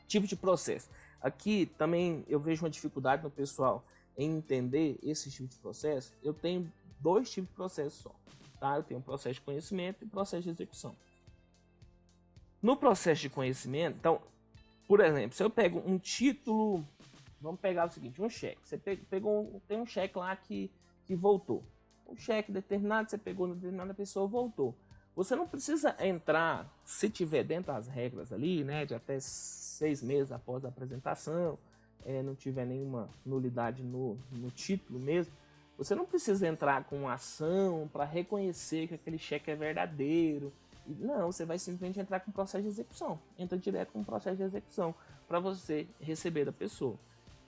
Tipo de processo. Aqui também eu vejo uma dificuldade no pessoal em entender esse tipo de processo. Eu tenho dois tipos de processo só. Tá? Eu tenho um processo de conhecimento e processo de execução. No processo de conhecimento, então, por exemplo, se eu pego um título, vamos pegar o seguinte, um cheque. Você tem um cheque lá que voltou. Um cheque determinado, você pegou na determinada pessoa, voltou. Você não precisa entrar, se tiver dentro das regras ali, né, de até 6 meses após a apresentação, não tiver nenhuma nulidade no título mesmo, você não precisa entrar com ação para reconhecer que aquele cheque é verdadeiro. Não, você vai simplesmente entrar com o processo de execução. Entra direto com o processo de execução para você receber da pessoa.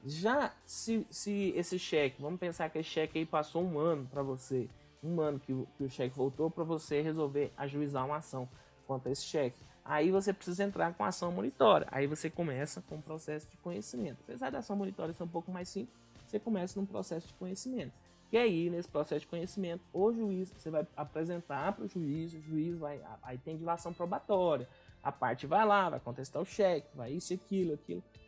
Já se esse cheque, vamos pensar que esse cheque aí passou um ano para você, um ano que o cheque voltou para você resolver ajuizar uma ação quanto a esse cheque. Aí você precisa entrar com a ação monitória. Aí você começa com o processo de conhecimento. Apesar da ação monitória ser um pouco mais simples, você começa num processo de conhecimento. E aí, nesse processo de conhecimento, o juiz, você vai apresentar para o juiz vai, aí tem dilação probatória, a parte vai lá, vai contestar o cheque, vai isso, aquilo,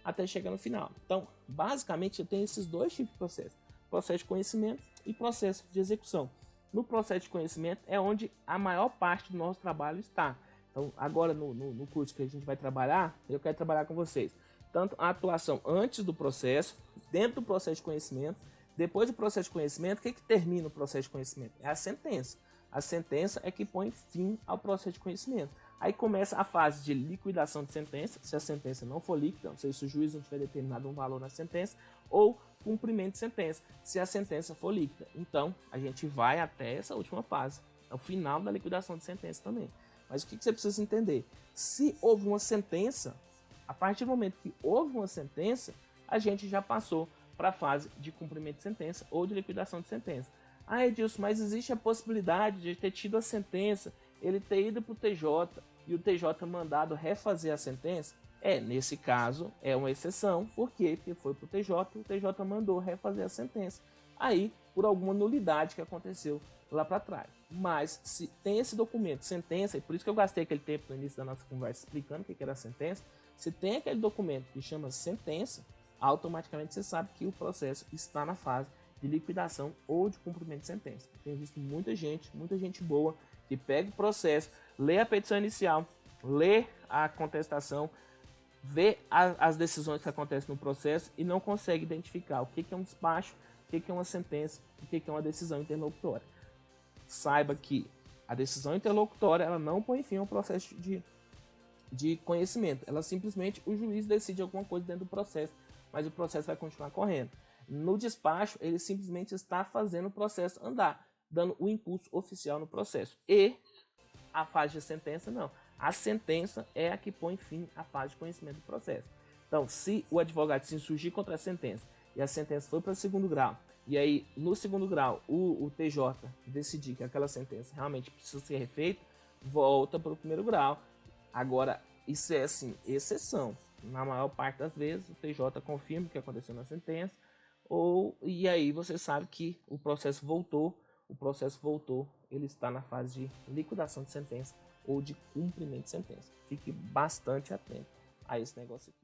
até chegar no final. Então, basicamente, eu tenho esses dois tipos de processo, processo de conhecimento e processo de execução. No processo de conhecimento é onde a maior parte do nosso trabalho está. Então, agora no curso que a gente vai trabalhar, eu quero trabalhar com vocês. Tanto a atuação antes do processo, dentro do processo de conhecimento. Depois do processo de conhecimento, o que termina o processo de conhecimento? É a sentença. A sentença é que põe fim ao processo de conhecimento. Aí começa a fase de liquidação de sentença, se a sentença não for líquida, ou seja, se o juiz não tiver determinado um valor na sentença, ou cumprimento de sentença, se a sentença for líquida. Então, a gente vai até essa última fase, é o final da liquidação de sentença também. Mas o que você precisa entender? Se houve uma sentença, a partir do momento que houve uma sentença, a gente já passou para a fase de cumprimento de sentença ou de liquidação de sentença. Ah, Edilson, mas existe a possibilidade de ter tido a sentença, ele ter ido para o TJ e o TJ mandado refazer a sentença? Nesse caso, é uma exceção. Por quê? Porque foi para o TJ e o TJ mandou refazer a sentença. Aí, por alguma nulidade que aconteceu lá para trás. Mas, se tem esse documento, sentença, e por isso que eu gastei aquele tempo no início da nossa conversa explicando o que era a sentença, se tem aquele documento que chama sentença, automaticamente você sabe que o processo está na fase de liquidação ou de cumprimento de sentença. Tenho visto muita gente boa, que pega o processo, lê a petição inicial, lê a contestação, vê as decisões que acontecem no processo e não consegue identificar o que é um despacho, o que é uma sentença, o que é uma decisão interlocutória. Saiba que a decisão interlocutória ela não põe fim ao processo de conhecimento. Ela simplesmente, o juiz decide alguma coisa dentro do processo, mas o processo vai continuar correndo. No despacho, ele simplesmente está fazendo o processo andar, dando o impulso oficial no processo. E a fase de sentença, não. A sentença é a que põe fim à fase de conhecimento do processo. Então, se o advogado se insurgir contra a sentença e a sentença foi para o segundo grau, e aí no segundo grau o TJ decidir que aquela sentença realmente precisa ser refeita, volta para o primeiro grau. Agora, isso é assim, exceção. Na maior parte das vezes, o TJ confirma o que aconteceu na sentença, e aí você sabe que o processo voltou, ele está na fase de liquidação de sentença ou de cumprimento de sentença. Fique bastante atento a esse negócio aqui.